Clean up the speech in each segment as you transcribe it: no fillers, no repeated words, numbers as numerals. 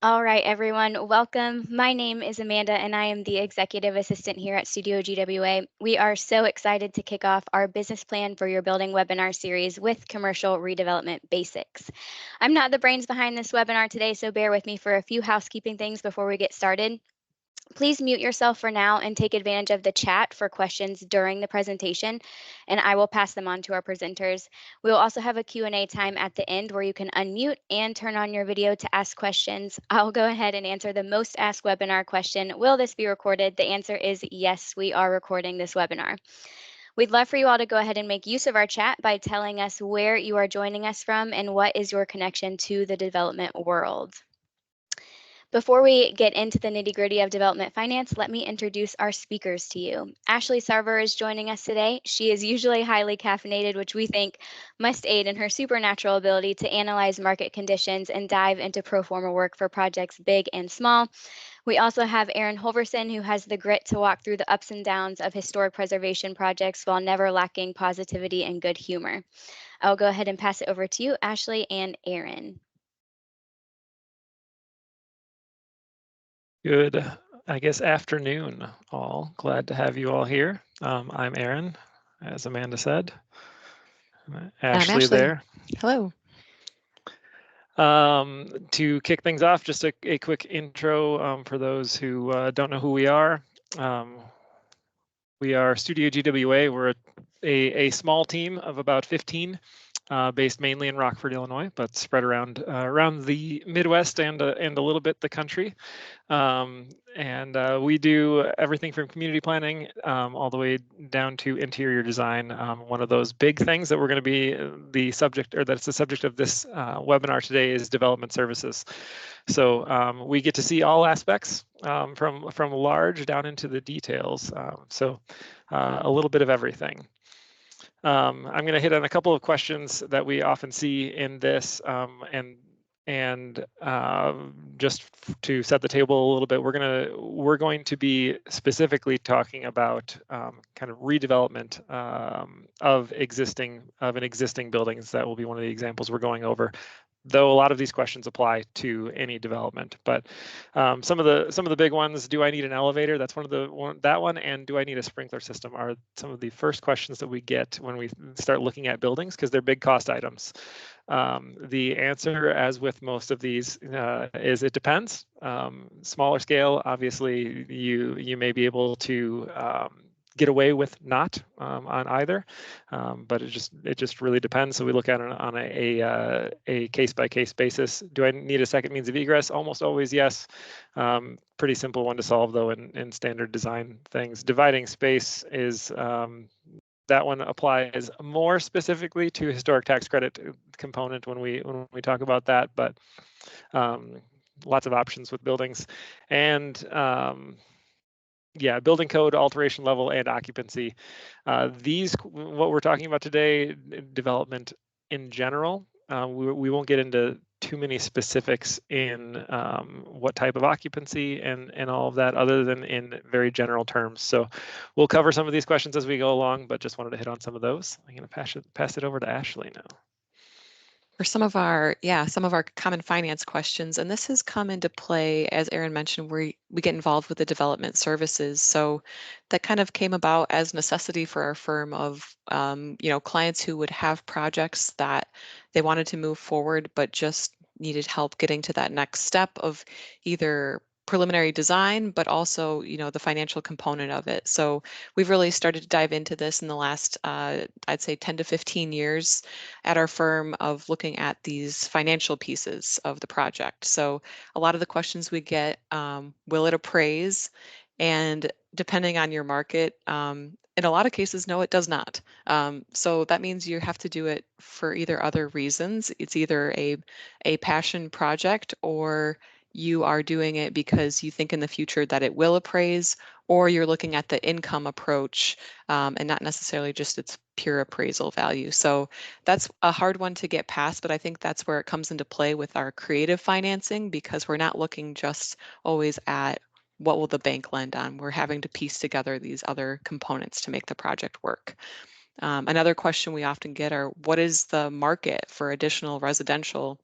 All right, everyone, welcome. My name is Amanda, and I am the executive assistant here at Studio GWA. We are so excited to kick off our business plan for your building webinar series with commercial redevelopment basics. I'm not the brains behind this webinar today, so bear with me for a few housekeeping things before we get started. Please mute yourself for now and take advantage of the chat for questions during the presentation, and I will pass them on to our presenters. We will also have a Q&A time at the end where you can unmute and turn on your video to ask questions. I'll go ahead and answer the most asked webinar question. Will this be recorded? The answer is yes, we are recording this webinar. We'd love for you all to go ahead and make use of our chat by telling us where you are joining us from and what is your connection to the development world. Before we get into the nitty-gritty of development finance, let me introduce our speakers to you. Ashley Sarver is joining us today. She is usually highly caffeinated, which we think must aid in her supernatural ability to analyze market conditions and dive into pro forma work for projects big and small. We also have Aaron Holverson, who has the grit to walk through the ups and downs of historic preservation projects while never lacking positivity and good humor. I'll go ahead and pass it over to you, Ashley and Aaron. Good, I guess, afternoon, all. Glad to have you all here. I'm Aaron, as Amanda said. Ashley there. Hello. To kick things off, just a quick intro for those who don't know who we are. We are Studio GWA. We're a small team of about 15, based mainly in Rockford, Illinois, but spread around the Midwest and a little bit the country. We do everything from community planning all the way down to interior design. One of those big things that we're going to be the subject, or that's the subject of this webinar today, is development services. So we get to see all aspects from large down into the details. A little bit of everything. I'm going to hit on a couple of questions that we often see in this, and just to set the table a little bit, we're going to be specifically talking about kind of redevelopment of an existing buildings. That will be one of the examples we're going over, though a lot of these questions apply to any development. But some of the big ones: do I need an elevator? That's that one, and do I need a sprinkler system are some of the first questions that we get when we start looking at buildings, because they're big cost items. The answer, as with most of these, is it depends. Smaller scale, obviously, you may be able to get away with not on either, but it just really depends. So we look at it on a case-by-case basis. Do I need a second means of egress? Almost always yes. Pretty simple one to solve, though, in standard design things. Dividing space is that one applies more specifically to historic tax credit component when we talk about that, but lots of options with buildings. And yeah, building code, alteration level, and occupancy. What we're talking about today, development in general. We won't get into too many specifics in what type of occupancy and all of that, other than in very general terms. So we'll cover some of these questions as we go along, but just wanted to hit on some of those. I'm going to pass it over to Ashley now. For some of our common finance questions, and this has come into play, as Aaron mentioned, we get involved with the development services. So that kind of came about as necessity for our firm of clients who would have projects that they wanted to move forward, but just needed help getting to that next step of either preliminary design, but also, the financial component of it. So we've really started to dive into this in the last, I'd say 10 to 15 years at our firm, of looking at these financial pieces of the project. So a lot of the questions we get, will it appraise? And depending on your market, in a lot of cases, no, it does not. So that means you have to do it for either other reasons. It's either a passion project, or you are doing it because you think in the future that it will appraise, or you're looking at the income approach and not necessarily just its pure appraisal value. So that's a hard one to get past, but I think that's where it comes into play with our creative financing, because we're not looking just always at what will the bank lend on. We're having to piece together these other components to make the project work. Another question we often get are, what is the market for additional residential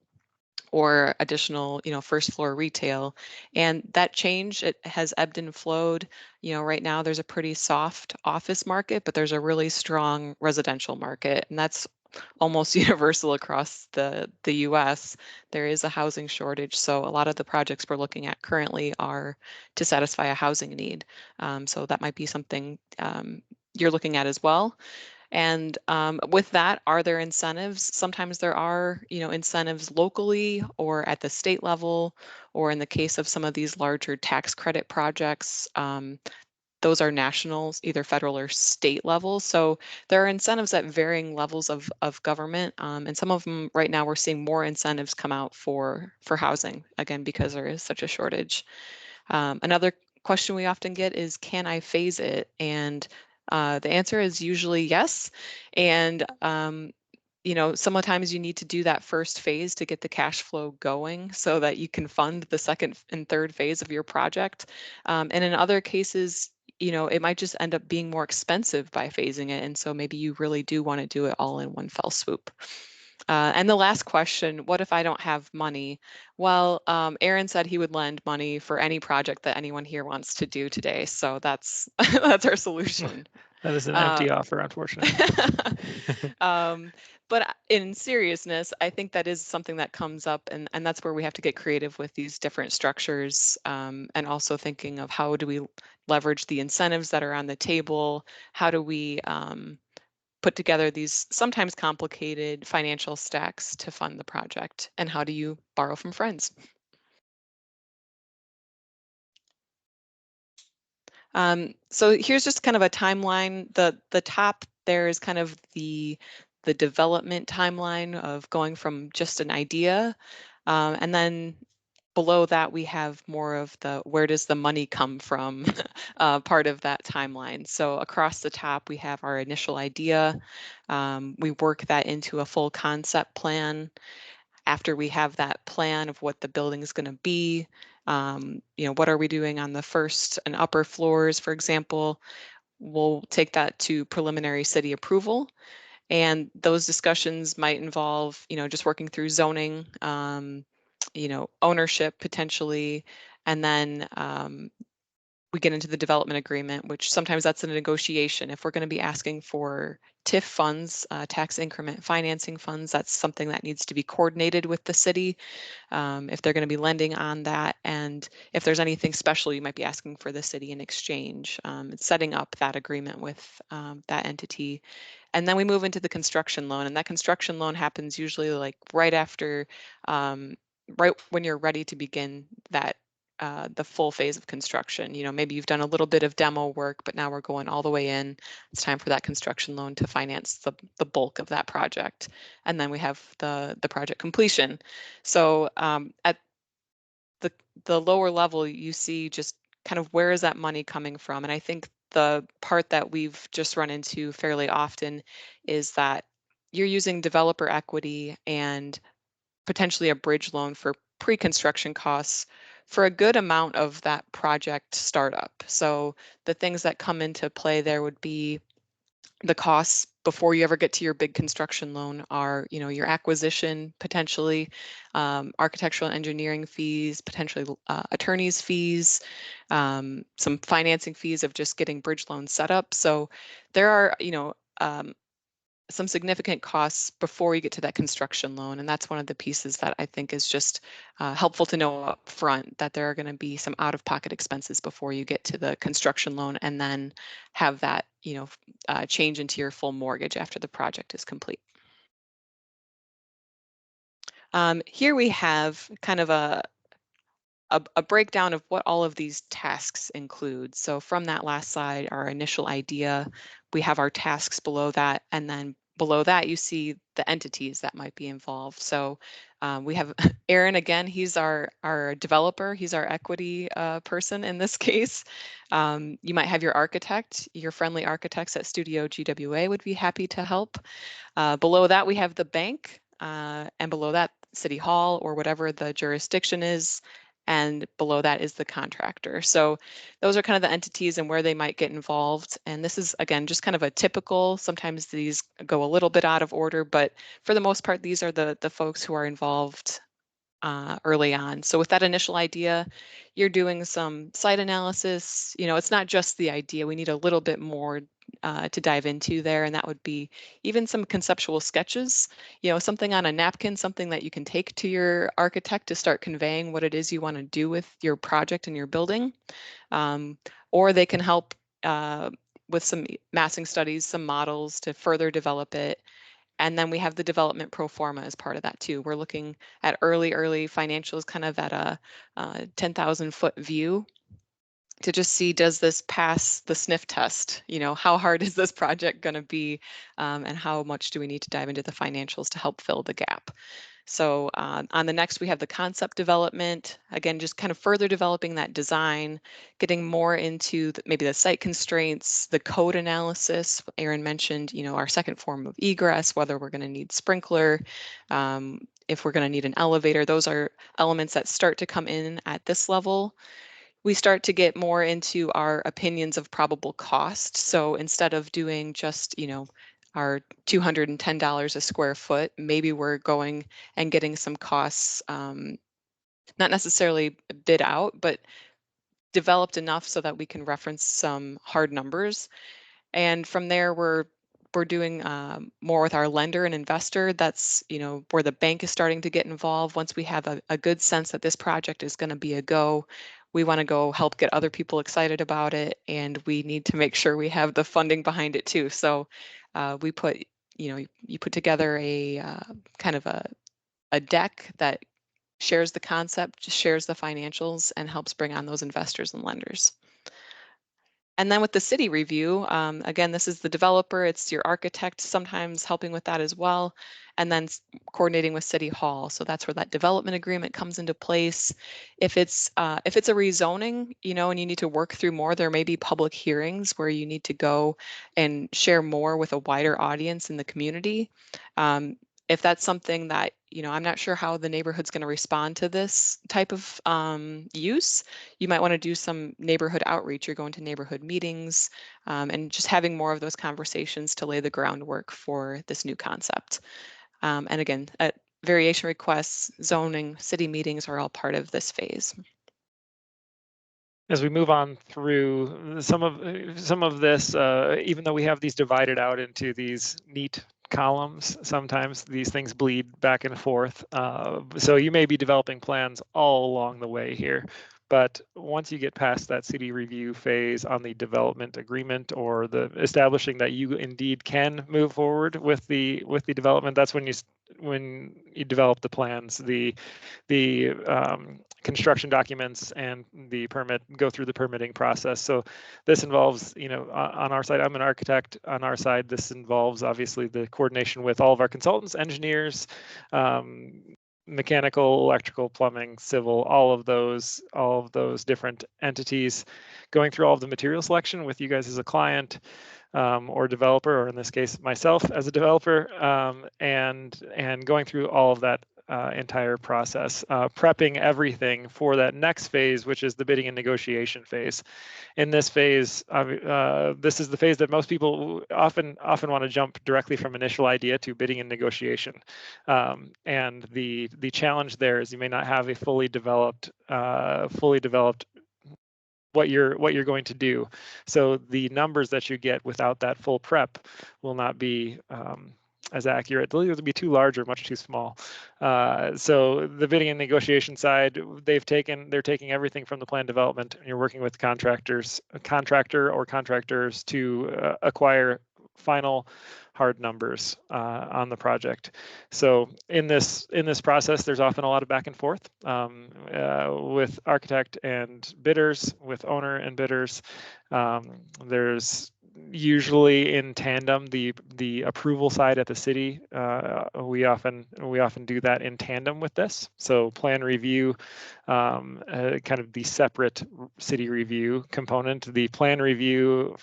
or additional, first floor retail. And that change, it has ebbed and flowed. Right now there's a pretty soft office market, but there's a really strong residential market, and that's almost universal across the US. There is a housing shortage, so a lot of the projects we're looking at currently are to satisfy a housing need. So that might be something you're looking at as well. And with that, are there incentives? Sometimes there are, incentives locally or at the state level, or in the case of some of these larger tax credit projects, those are nationals, either federal or state level. So there are incentives at varying levels of government, and some of them right now we're seeing more incentives come out for housing, again, because there is such a shortage. Another question we often get is, can I phase it? And the answer is usually yes. And sometimes you need to do that first phase to get the cash flow going so that you can fund the second and third phase of your project. And in other cases, it might just end up being more expensive by phasing it. And so maybe you really do want to do it all in one fell swoop. And the last question, what if I don't have money? Well, Aaron said he would lend money for any project that anyone here wants to do today. So that's that's our solution. That is an empty offer, unfortunately. But in seriousness, I think that is something that comes up, and that's where we have to get creative with these different structures, and also thinking of how do we leverage the incentives that are on the table? How do we put together these sometimes complicated financial stacks to fund the project? And how do you borrow from friends? So here's just kind of a timeline. The top there is kind of the development timeline of going from just an idea, and then below that we have more of the where does the money come from part of that timeline. So across the top we have our initial idea. We work that into a full concept plan. After we have that plan of what the building is going to be, what are we doing on the first and upper floors, for example, we'll take that to preliminary city approval. And those discussions might involve, just working through zoning, ownership potentially, and then we get into the development agreement, which sometimes that's a negotiation. If we're going to be asking for TIF funds, tax increment financing funds, that's something that needs to be coordinated with the city if they're going to be lending on that. And if there's anything special you might be asking for the city in exchange, it's setting up that agreement with that entity. And then we move into the construction loan, and that construction loan happens usually like right after, right when you're ready to begin that the full phase of construction. Maybe you've done a little bit of demo work, but now we're going all the way in. It's time for that construction loan to finance the bulk of that project. And then we have the project completion. So at the lower level, you see just kind of where is that money coming from? And I think the part that we've just run into fairly often is that you're using developer equity and potentially a bridge loan for pre-construction costs for a good amount of that project startup. So the things that come into play there would be the costs before you ever get to your big construction loan are, your acquisition, potentially architectural and engineering fees, potentially attorneys fees, some financing fees of just getting bridge loans set up. So there are, some significant costs before you get to that construction loan. And that's one of the pieces that I think is just helpful to know up front, that there are going to be some out-of-pocket expenses before you get to the construction loan, and then have that, change into your full mortgage after the project is complete. Here we have kind of a breakdown of what all of these tasks include. So from that last slide, our initial idea, we have our tasks below that, and then below that you see the entities that might be involved. So we have Aaron again, he's our developer, he's our equity person in this case. You might have your architect, your friendly architects at Studio GWA would be happy to help. Below that we have the bank, and below that City Hall or whatever the jurisdiction is, and below that is the contractor. So those are kind of the entities and where they might get involved. And this is, again, just kind of a typical, sometimes these go a little bit out of order, but for the most part, these are the folks who are involved early on. So with that initial idea, you're doing some site analysis. It's not just the idea. We need a little bit more to dive into there, and that would be even some conceptual sketches, something on a napkin, something that you can take to your architect to start conveying what it is you want to do with your project and your building. Or they can help with some massing studies, some models to further develop it. And then we have the development pro forma as part of that too. We're looking at early financials, kind of at a 10,000 foot view to just see, does this pass the sniff test? How hard is this project going to be? And how much do we need to dive into the financials to help fill the gap? So on the next, we have the concept development. Again, just kind of further developing that design, getting more into maybe the site constraints, the code analysis. Aaron mentioned, our second form of egress, whether we're going to need sprinkler, if we're going to need an elevator. Those are elements that start to come in at this level. We start to get more into our opinions of probable cost. So instead of doing just, our $210 a square foot, maybe we're going and getting some costs, not necessarily bid out, but developed enough so that we can reference some hard numbers. And from there, we're doing more with our lender and investor. That's where the bank is starting to get involved. Once we have a good sense that this project is going to be a go, we want to go help get other people excited about it, and we need to make sure we have the funding behind it too. So we put, you put together a kind of a deck that shares the concept, shares the financials, and helps bring on those investors and lenders. And then with the city review, again, this is the developer, it's your architect sometimes helping with that as well, and then coordinating with City Hall. So that's where that development agreement comes into place. If it's a rezoning, and you need to work through more, there may be public hearings where you need to go and share more with a wider audience in the community. If that's something that, I'm not sure how the neighborhood's going to respond to this type of use, you might want to do some neighborhood outreach. You're going to neighborhood meetings and just having more of those conversations to lay the groundwork for this new concept. And again, variation requests, zoning, city meetings are all part of this phase. As we move on through some of this, even though we have these divided out into these neat columns, sometimes these things bleed back and forth. So you may be developing plans all along the way here, but once you get past that city review phase on the development agreement or the establishing that you indeed can move forward with the development, that's when you develop the plans, the construction documents and the go through the permitting process. So this involves, on our side, I'm an architect. On our side, this involves obviously the coordination with all of our consultants, engineers, mechanical, electrical, plumbing, civil, all of those different entities, going through all of the material selection with you guys as a client. Or developer, or in this case, myself as a developer, and going through all of that entire process, prepping everything for that next phase, which is the bidding and negotiation phase. In this phase, this is the phase that most people often want to jump directly from initial idea to bidding and negotiation. And the challenge there is you may not have a fully developed what you're going to do. So the numbers that you get without that full prep will not be as accurate. They'll either be too large or much too small. So the bidding and negotiation side, they're taking everything from the plan development, and you're working with contractor or contractors to acquire final hard numbers on the project. So in this process, there's often a lot of back and forth with architect and bidders, with owner and bidders. There's usually in tandem the approval side at the city. We often do that in tandem with this. So plan review, kind of the separate city review component. The plan review,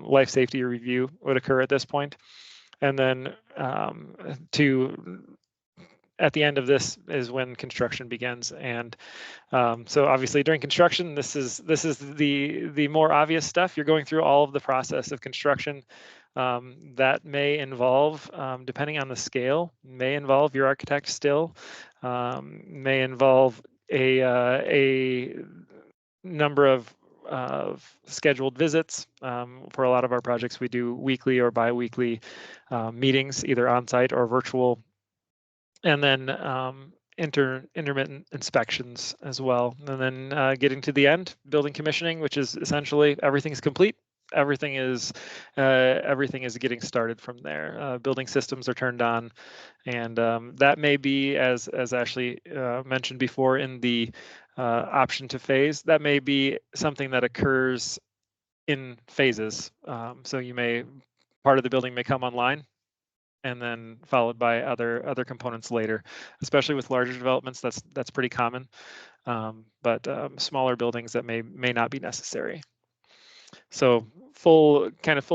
life safety review would occur at this point, and then at the end of this is when construction begins. And so obviously during construction, this is the more obvious stuff. You're going through all of the process of construction. That may involve, depending on the scale, may involve your architect still. may involve a number of scheduled visits. For a lot of our projects, we do weekly or bi-weekly meetings, either on-site or virtual, and then intermittent inspections as well. And then getting to the end, building commissioning, which is essentially everything's complete. Everything is getting started from there. Building systems are turned on, and that may be, as Ashley mentioned before, in the option to phase. That may be something that occurs in phases. So part of the building may come online, and then followed by other components later. Especially with larger developments, that's pretty common. But smaller buildings, that may not be necessary. So full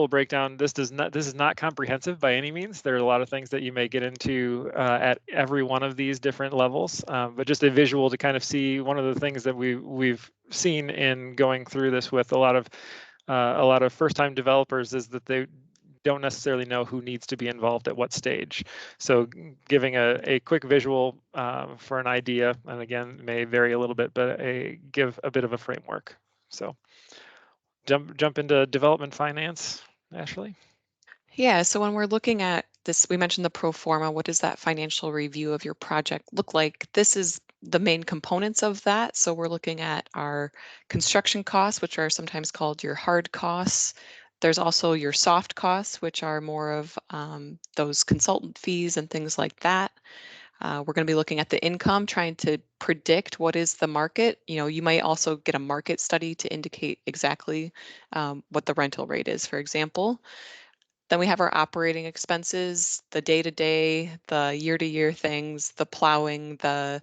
breakdown. This is not comprehensive by any means. There are a lot of things that you may get into at every one of these different levels, but just a visual to kind of see. One of the things that we've seen in going through this with a lot of first-time developers is that they don't necessarily know who needs to be involved at what stage. So giving a quick visual for an idea, and again, may vary a little bit, but give a bit of a framework. So jump into development finance, Ashley. Yeah, so when we're looking at this, we mentioned the pro forma. What does that financial review of your project look like? This is the main components of that. So we're looking at our construction costs, which are sometimes called your hard costs. There's also your soft costs, which are more of those consultant fees and things like that. We're going to be looking at the income, trying to predict what is the market. You might also get a market study to indicate exactly what the rental rate is, for example. Then we have our operating expenses, the day-to-day, the year-to-year things, the plowing, the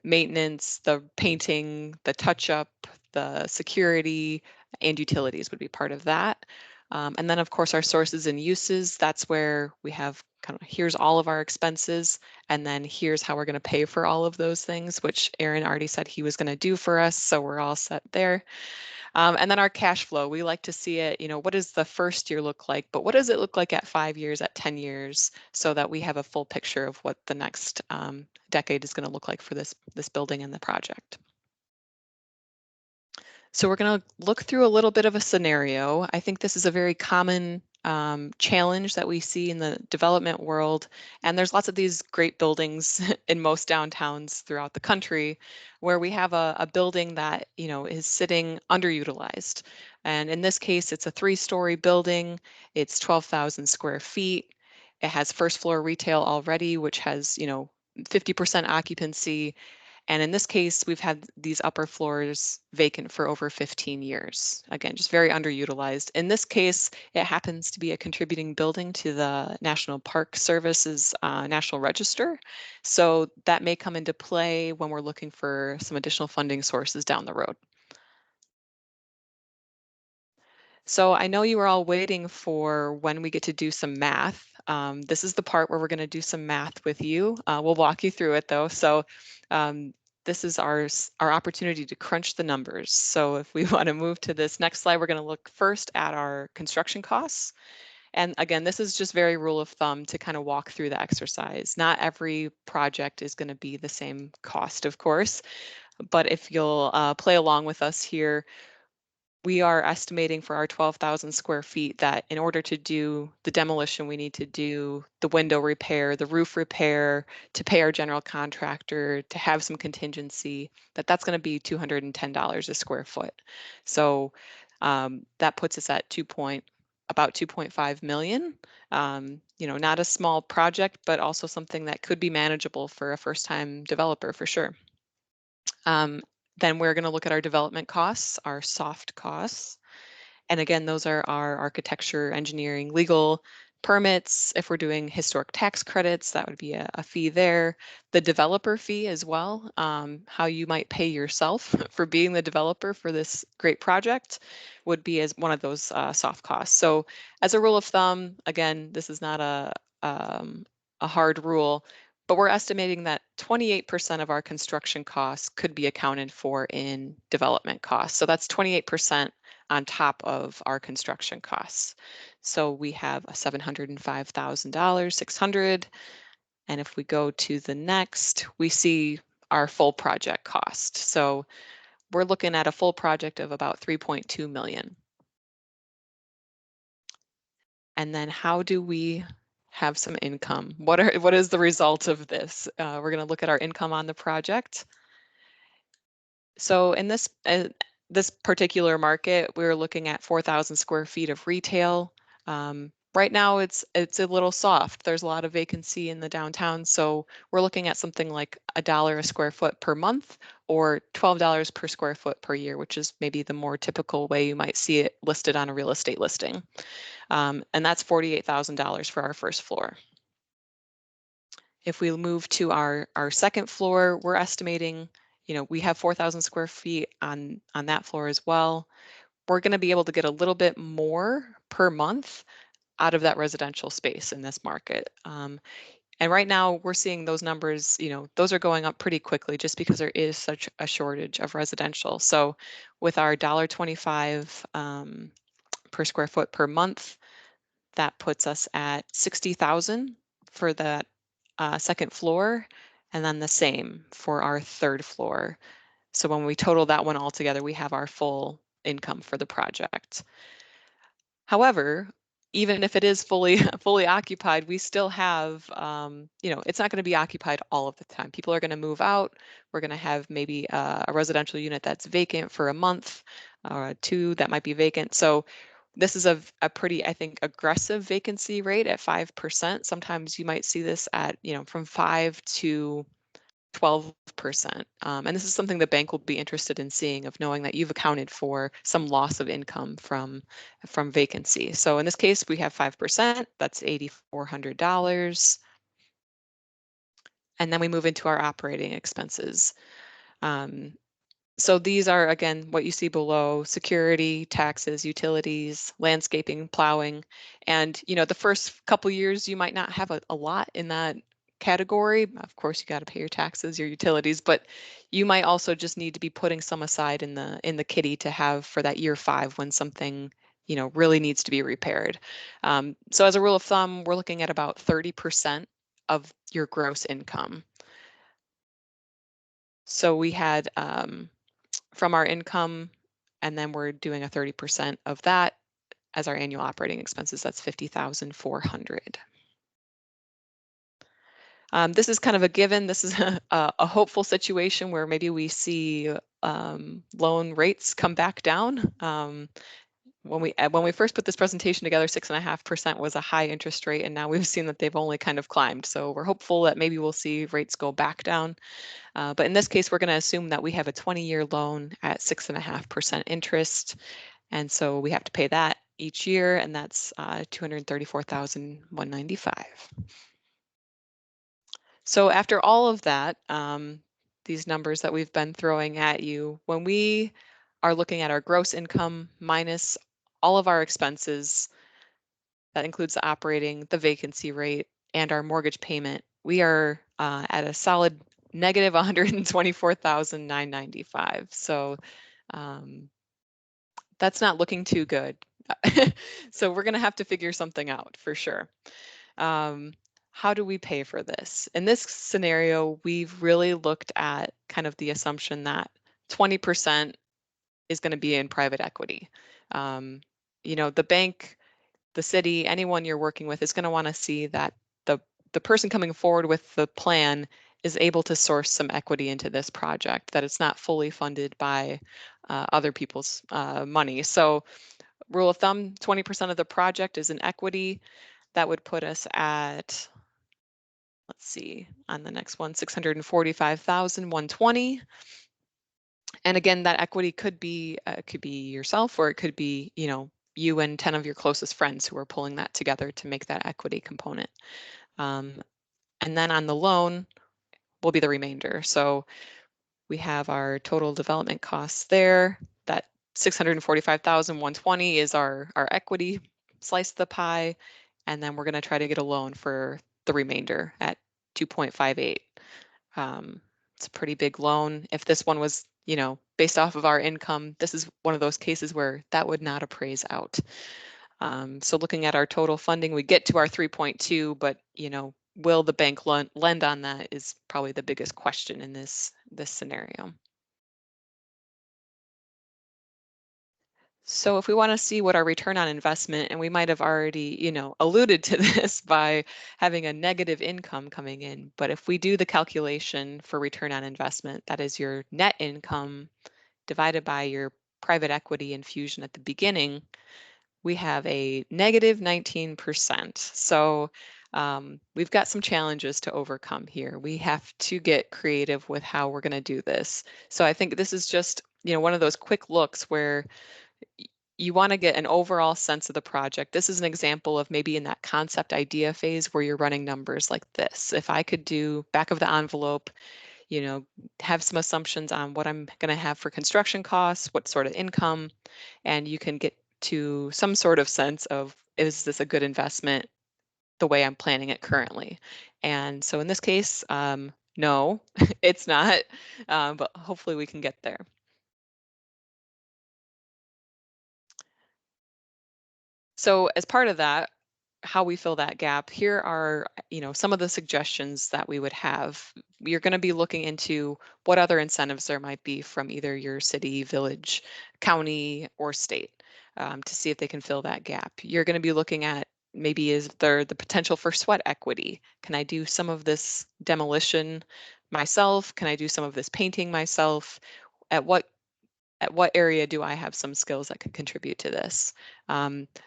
maintenance, the painting, the touch-up, the security, and utilities would be part of that. And then, of course, our sources and uses. That's where we have kind of, here's all of our expenses, and then here's how we're going to pay for all of those things, which Aaron already said he was going to do for us, so we're all set there. And then our cash flow, we like to see it, what does the first year look like, but what does it look like at 5 years, at 10 years, so that we have a full picture of what the next decade is going to look like for this building and the project. So we're going to look through a little bit of a scenario. I think this is a very common challenge that we see in the development world. And there's lots of these great buildings in most downtowns throughout the country where we have a building that, is sitting underutilized. And in this case, it's a 3-story building. It's 12,000 square feet. It has first floor retail already, which has, 50% occupancy. And in this case, we've had these upper floors vacant for over 15 years. Again, just very underutilized. In this case, it happens to be a contributing building to the National Park Service's National Register. So that may come into play when we're looking for some additional funding sources down the road. So I know you were all waiting for when we get to do some math. This is the part where we're going to do some math with you. We'll walk you through it though. So this is our opportunity to crunch the numbers. So if we want to move to this next slide, we're going to look first at our construction costs. And again, this is just very rule of thumb to kind of walk through the exercise. Not every project is going to be the same cost, of course, but if you'll play along with us here, we are estimating for our 12,000 square feet that in order to do the demolition, we need to do the window repair, the roof repair, to pay our general contractor, to have some contingency, that's going to be $210 a square foot. So that puts us at about 2.5 million. Not a small project, but also something that could be manageable for a first-time developer for sure. Then we're going to look at our development costs, our soft costs. And again, those are our architecture, engineering, legal permits. If we're doing historic tax credits, that would be a fee there. The developer fee as well, how you might pay yourself for being the developer for this great project would be as one of those soft costs. So as a rule of thumb, again, this is not a hard rule, but we're estimating that 28% of our construction costs could be accounted for in development costs. So that's 28% on top of our construction costs. So we have a $705,000, 600. And if we go to the next, we see our full project cost. So we're looking at a full project of about 3.2 million. And then how do we have some income? What is the result of this? We're going to look at our income on the project. So in this particular market, we're looking at 4,000 square feet of retail. Right now, it's a little soft. There's a lot of vacancy in the downtown, so we're looking at something like $1 a square foot per month, or $12 per square foot per year, which is maybe the more typical way you might see it listed on a real estate listing. And that's $48,000 for our first floor. If we move to our second floor, we're estimating, we have 4,000 square feet on that floor as well. We're going to be able to get a little bit more per month out of that residential space in this market. And right now we're seeing those numbers, those are going up pretty quickly just because there is such a shortage of residential. So with our $1.25 per square foot per month, that puts us at 60,000 for that second floor, and then the same for our third floor. So when we total that one all together, we have our full income for the project. However, even if it is fully occupied, we still have, it's not going to be occupied all of the time. People are going to move out. We're going to have maybe a residential unit that's vacant for a month, or two that might be vacant. So this is a pretty, I think, aggressive vacancy rate at 5%. Sometimes you might see this at, from 5 to 12%. And this is something the bank will be interested in seeing, of knowing that you've accounted for some loss of income from vacancy. So in this case, we have 5%, that's $8,400. And then we move into our operating expenses. So these are, again, what you see below: security, taxes, utilities, landscaping, plowing. And, the first couple years, you might not have a lot in that category. Of course, you got to pay your taxes, your utilities, but you might also just need to be putting some aside in the kitty to have for that year 5 when something, really needs to be repaired. So as a rule of thumb, we're looking at about 30% of your gross income. So we had, from our income, and then we're doing a 30% of that as our annual operating expenses. That's 50,400. This is kind of a given. This is a hopeful situation where maybe we see loan rates come back down. When we first put this presentation together, 6.5% was a high interest rate, and now we've seen that they've only kind of climbed. So we're hopeful that maybe we'll see rates go back down. But in this case, we're going to assume that we have a 20-year loan at 6.5% interest. And so we have to pay that each year, and that's $234,195. So after all of that, these numbers that we've been throwing at you, when we are looking at our gross income minus all of our expenses, that includes the operating, the vacancy rate, and our mortgage payment, we are at a solid negative $124,995. So that's not looking too good. So we're going to have to figure something out for sure. How do we pay for this? In this scenario, we've really looked at kind of the assumption that 20% is going to be in private equity. The bank, the city, anyone you're working with is going to want to see that the person coming forward with the plan is able to source some equity into this project, that it's not fully funded by other people's money. So rule of thumb, 20% of the project is in equity. That would put us at, let's see, on the next one, 645,120. And again, that equity could be yourself, or it could be, you and 10 of your closest friends who are pulling that together to make that equity component. And then on the loan will be the remainder. So we have our total development costs there. That 645,120 is our equity slice of the pie. And then we're going to try to get a loan for the remainder at 2.58. It's a pretty big loan. If this one was, based off of our income, this is one of those cases where that would not appraise out. So looking at our total funding, we get to our 3.2, but will the bank lend on that is probably the biggest question in this scenario. So if we want to see what our return on investment, and we might have already, alluded to this by having a negative income coming in, but if we do the calculation for return on investment, that is your net income divided by your private equity infusion at the beginning, we have a negative 19%. So we've got some challenges to overcome here. We have to get creative with how we're going to do this. So I think this is just, one of those quick looks where you want to get an overall sense of the project. This is an example of maybe in that concept idea phase where you're running numbers like this. If I could do back of the envelope, have some assumptions on what I'm going to have for construction costs, what sort of income, and you can get to some sort of sense of, is this a good investment the way I'm planning it currently? And so in this case, no, it's not, but hopefully we can get there. So as part of that, how we fill that gap, here are, some of the suggestions that we would have. You're going to be looking into what other incentives there might be from either your city, village, county, or state to see if they can fill that gap. You're going to be looking at maybe is there the potential for sweat equity? Can I do some of this demolition myself? Can I do some of this painting myself? At what area do I have some skills that could contribute to this?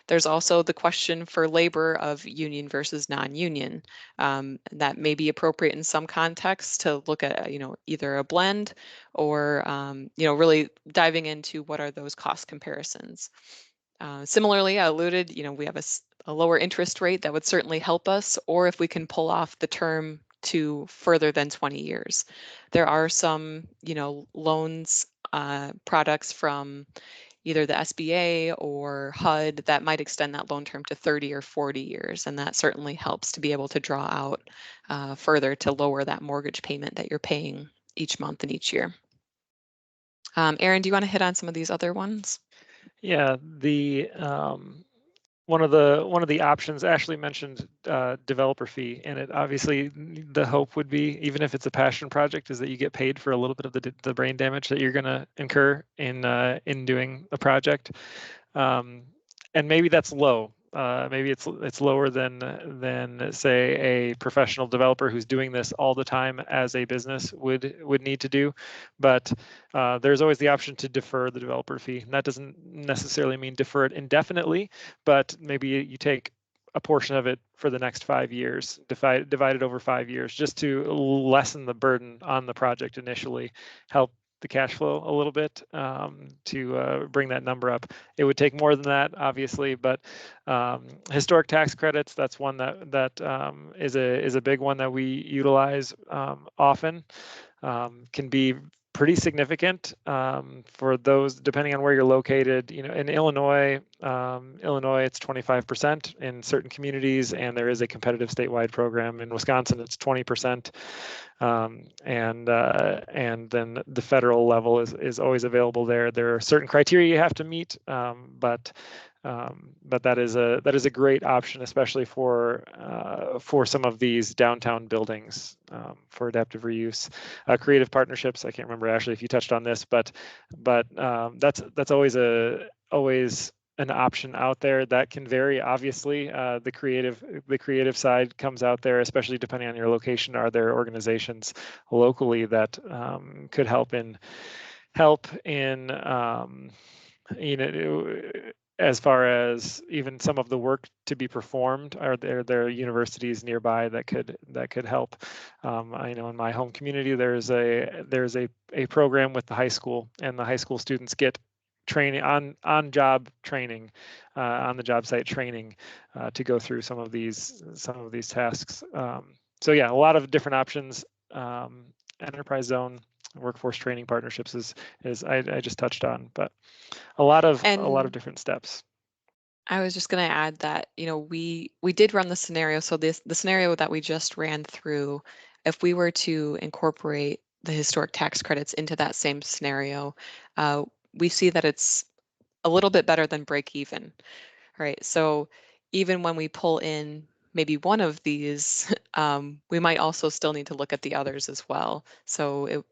There's also the question for labor of union versus non-union. That may be appropriate in some contexts to look at, either a blend or, really diving into what are those cost comparisons. Similarly, I alluded, we have a lower interest rate that would certainly help us, or if we can pull off the term to further than 20 years. There are some, loans products from either the SBA or HUD that might extend that loan term to 30 or 40 years. And that certainly helps to be able to draw out further to lower that mortgage payment that you're paying each month and each year. Aaron, do you want to hit on some of these other ones? Yeah, the one of the options Ashley mentioned developer fee, and it obviously the hope would be, even if it's a passion project, is that you get paid for a little bit of the brain damage that you're going to incur in doing a project, and maybe that's low. Maybe it's lower than say a professional developer who's doing this all the time as a business would need to do, but there's always the option to defer the developer fee. And that doesn't necessarily mean defer it indefinitely, but maybe you take a portion of it for the next 5 years, divided over 5 years, just to lessen the burden on the project initially, help the cash flow a little bit to bring that number up. It would take more than that, obviously, but historic tax credits, that's one that is a big one that we utilize often. Can be pretty significant for those, depending on where you're located. In Illinois, it's 25% in certain communities, and there is a competitive statewide program. In Wisconsin, it's 20%, and then the federal level is always available there. There are certain criteria you have to meet, but that is a great option, especially for some of these downtown buildings for adaptive reuse. Creative partnerships. I can't remember, Ashley, if you touched on this, but that's always an option out there. That can vary. Obviously, the creative side comes out there, especially depending on your location. Are there organizations locally that could help in as far as even some of the work to be performed? Are there universities nearby that could help? I know in my home community there's a program with the high school, and the high school students get training on job training, on the job site training, to go through some of these tasks. So yeah, a lot of different options. Enterprise zone, workforce training partnerships is I just touched on, but a lot of different steps. I was just going to add that, we did run the scenario. So the scenario that we just ran through, if we were to incorporate the historic tax credits into that same scenario, we see that it's a little bit better than break even, right? So even when we pull in maybe one of these, we might also still need to look at the others as well. So it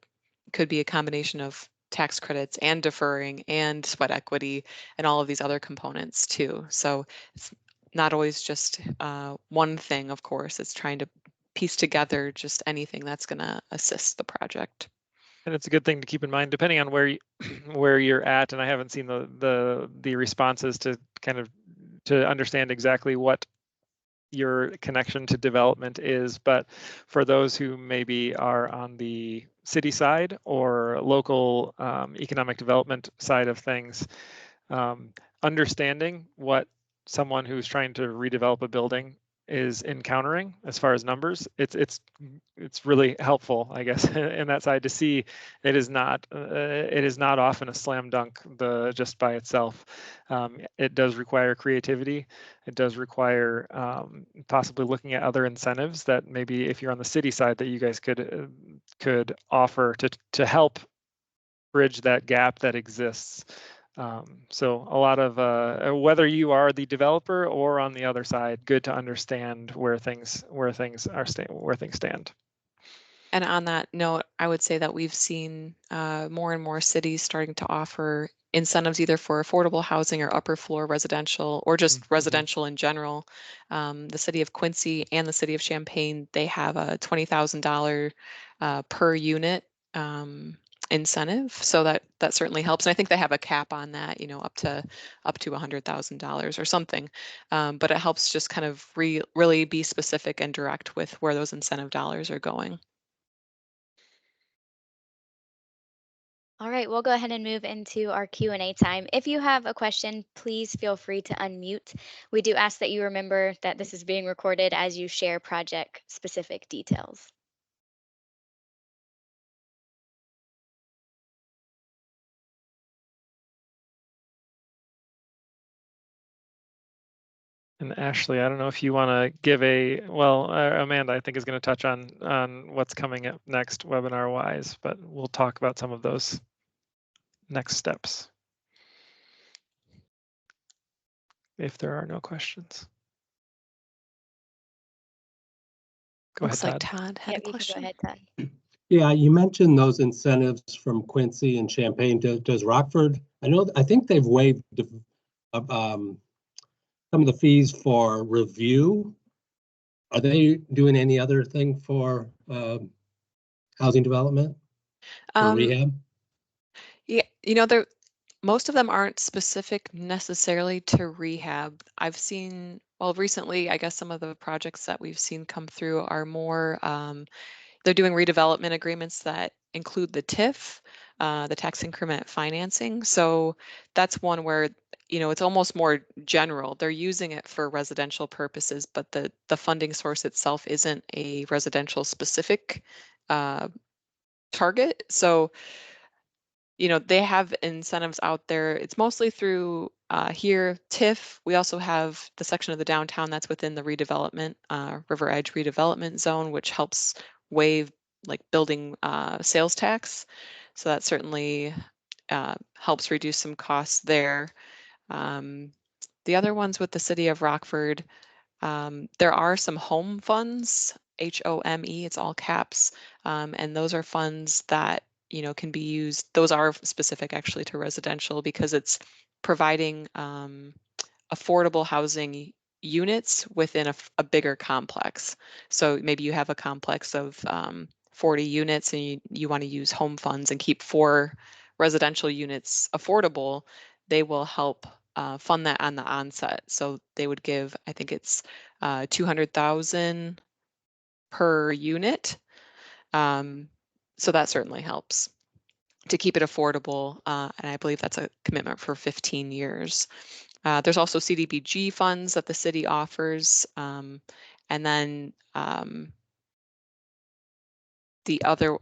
could be a combination of tax credits and deferring and sweat equity and all of these other components too. So it's not always just one thing, of course. It's trying to piece together just anything that's going to assist the project. And it's a good thing to keep in mind, depending on where where you're at. And I haven't seen the responses to kind of to understand exactly what your connection to development is, but for those who maybe are on the city side or local economic development side of things, understanding what someone who's trying to redevelop a building is encountering as far as numbers, it's really helpful, I guess, in that side to see it is not often a slam dunk just by itself. It does require creativity. It does require possibly looking at other incentives that maybe if you're on the city side that you guys could offer to help bridge that gap that exists. So a lot of whether you are the developer or on the other side, good to understand where things stand. And on that note, I would say that we've seen more and more cities starting to offer incentives either for affordable housing or upper floor residential or just residential in general. The city of Quincy and the city of Champaign, they have a $20,000 per unit incentive, so that certainly helps. And I think they have a cap on that, up to $100,000 or something. But it helps just kind of really be specific and direct with where those incentive dollars are going. All right, we'll go ahead and move into our Q&A time. If you have a question, please feel free to unmute. We do ask that you remember that this is being recorded as you share project-specific details. And Ashley, I don't know if you want to give Amanda, I think is going to touch on what's coming up next webinar wise, but we'll talk about some of those next steps if there are no questions. Go Looks ahead, like Todd. Todd had a question. You can go ahead, Todd. Yeah, you mentioned those incentives from Quincy and Champaign. Does Rockford? I think they've waived some of the fees for review. Are they doing any other thing for housing development or rehab? Yeah, most of them aren't specific necessarily to rehab. I've seen, well, recently, I guess some of the projects that we've seen come through are more, they're doing redevelopment agreements that include the TIF, the tax increment financing. So that's one where, it's almost more general. They're using it for residential purposes, but the funding source itself isn't a residential specific target. So they have incentives out there. It's mostly through here, TIF. We also have the section of the downtown that's within the redevelopment, River Edge redevelopment zone, which helps waive like building sales tax. So that certainly helps reduce some costs there. The other ones with the city of Rockford, there are some home funds, HOME, it's all caps. And those are funds that can be used. Those are specific actually to residential because it's providing affordable housing units within a bigger complex. So maybe you have a complex of 40 units and you want to use home funds and keep 4 residential units affordable. They will help fund that on the onset. So they would give, I think it's 200,000 per unit. So that certainly helps to keep it affordable. And I believe that's a commitment for 15 years. There's also CDBG funds that the city offers. And then the other,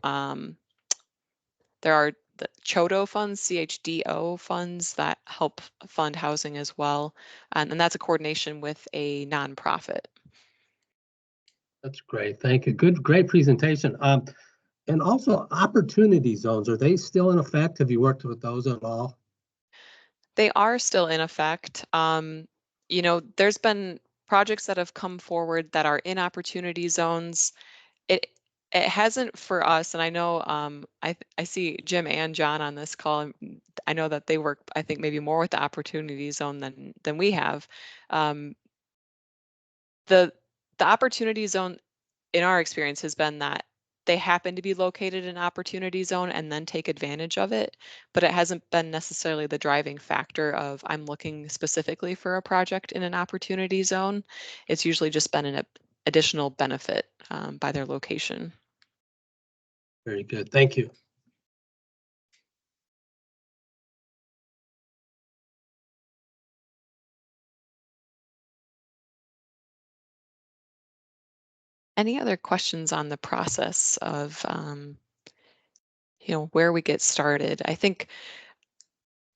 there are the CHODO funds, CHDO funds that help fund housing as well. And that's a coordination with a nonprofit. That's great. Thank you. Great presentation. And also opportunity zones, are they still in effect? Have you worked with those at all? They are still in effect. There's been projects that have come forward that are in opportunity zones, it hasn't for us, and I know I see Jim and John on this call, and I know that they work, I think, maybe more with the opportunity zone than we have. The opportunity zone, in our experience, has been that they happen to be located in opportunity zone and then take advantage of it, but it hasn't been necessarily the driving factor of I'm looking specifically for a project in an opportunity zone. It's usually just been an additional benefit by their location. Very good. Thank you. Any other questions on the process of, where we get started? I think,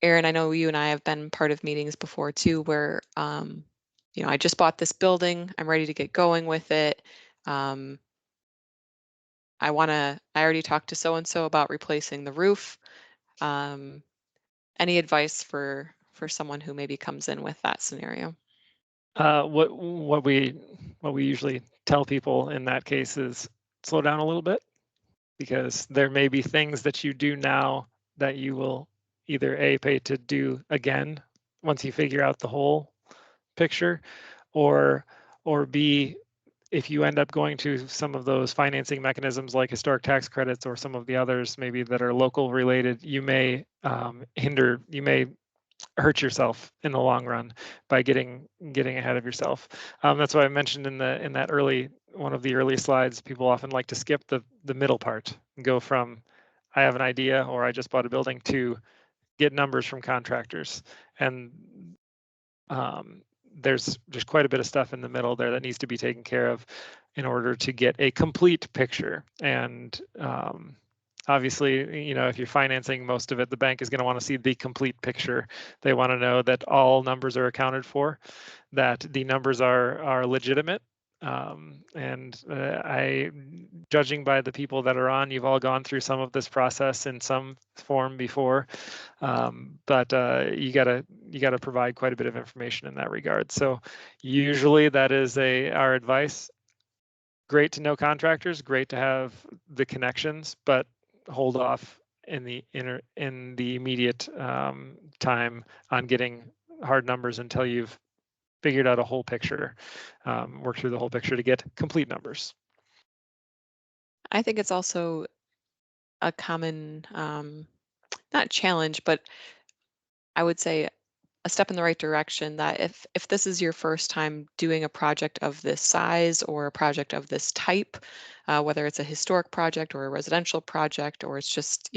Erin, I know you and I have been part of meetings before too, where, I just bought this building, I'm ready to get going with it. I already talked to so-and-so about replacing the roof. Any advice for someone who maybe comes in with that scenario? What we usually tell people in that case is slow down a little bit, because there may be things that you do now that you will either A, pay to do again once you figure out the whole picture, or B, if you end up going to some of those financing mechanisms like historic tax credits or some of the others maybe that are local related, you may hurt yourself in the long run by getting ahead of yourself. That's why I mentioned in that one of the early slides, people often like to skip the middle part and go from I have an idea or I just bought a building to get numbers from contractors. And there's just quite a bit of stuff in the middle there that needs to be taken care of in order to get a complete picture. And obviously, if you're financing most of it, the bank is going to want to see the complete picture. They want to know that all numbers are accounted for, that the numbers are legitimate. And judging by the people that are on, you've all gone through some of this process in some form before, but you gotta provide quite a bit of information in that regard. So usually that is our advice. Great to know contractors, great to have the connections, but hold off in the immediate time on getting hard numbers until you've figured out a whole picture, work through the whole picture to get complete numbers. I think it's also a common, not challenge, but I would say a step in the right direction, that if this is your first time doing a project of this size or a project of this type, whether it's a historic project or a residential project, or it's just,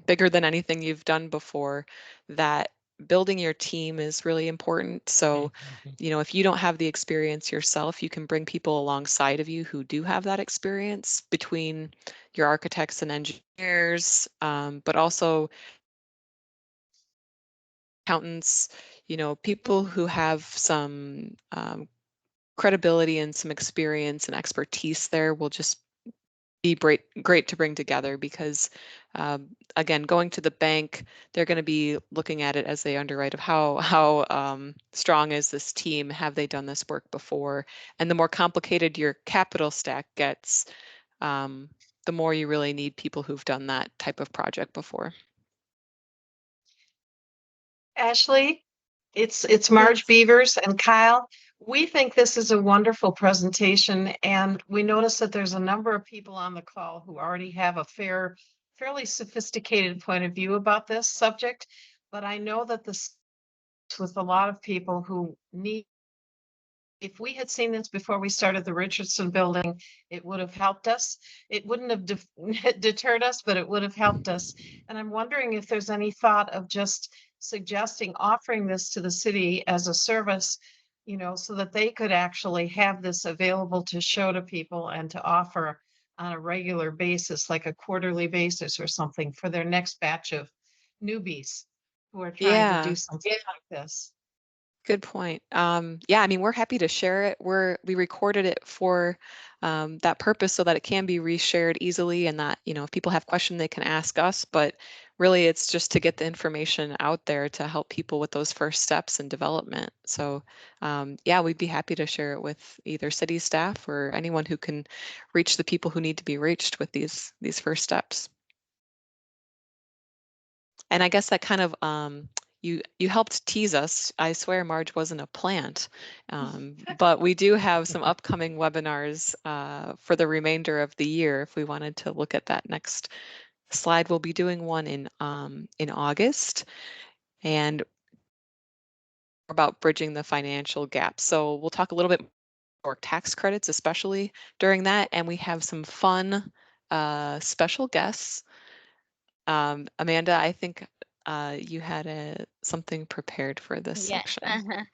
bigger than anything you've done before, that building your team is really important. So, if you don't have the experience yourself, you can bring people alongside of you who do have that experience, between your architects and engineers, but also accountants, people who have some credibility and some experience and expertise there will just be great to bring together, because again, going to the bank, they're going to be looking at it as they underwrite of how strong is this team, have they done this work before, and the more complicated your capital stack gets, the more you really need people who've done that type of project before. Ashley, it's Marge Beavers and Kyle. We think this is a wonderful presentation, and we notice that there's a number of people on the call who already have a fairly sophisticated point of view about this subject. But I know that this with a lot of people who need. If we had seen this before we started the Richardson building, it would have helped us. It wouldn't have deterred us, but it would have helped us. And I'm wondering if there's any thought of just suggesting offering this to the city as a service, so that they could actually have this available to show to people and to offer on a regular basis, like a quarterly basis or something, for their next batch of newbies who are trying to do something like this. Good point. Yeah, I mean, we're happy to share it. We recorded it for that purpose so that it can be reshared easily, and that, if people have questions, they can ask us. But really, it's just to get the information out there to help people with those first steps in development. So yeah, we'd be happy to share it with either city staff or anyone who can reach the people who need to be reached with these first steps. And I guess that kind of you helped tease us. I swear Marge wasn't a plant, but we do have some upcoming webinars for the remainder of the year. If we wanted to look at that next slide, we'll be doing one in August, and about bridging the financial gap. So we'll talk a little bit more tax credits, especially during that, and we have some fun special guests. Amanda, I think you had something prepared for this Yes. section.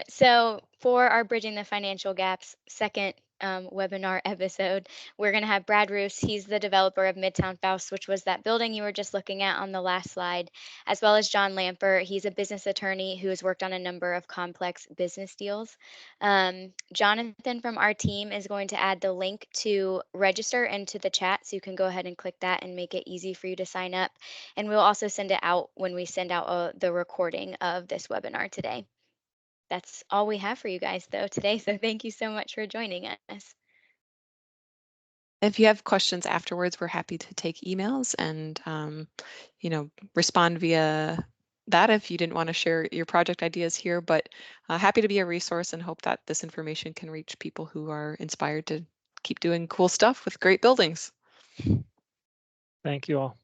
So for our Bridging the Financial Gaps second webinar episode, we're going to have Brad Roos. He's the developer of Midtown Faust, which was that building you were just looking at on the last slide, as well as John Lamper. He's a business attorney who has worked on a number of complex business deals. Jonathan from our team is going to add the link to register into the chat, so you can go ahead and click that and make it easy for you to sign up. And we'll also send it out when we send out the recording of this webinar today. That's all we have for you guys though today. So thank you so much for joining us. If you have questions afterwards, we're happy to take emails and respond via that if you didn't want to share your project ideas here, but happy to be a resource and hope that this information can reach people who are inspired to keep doing cool stuff with great buildings. Thank you all.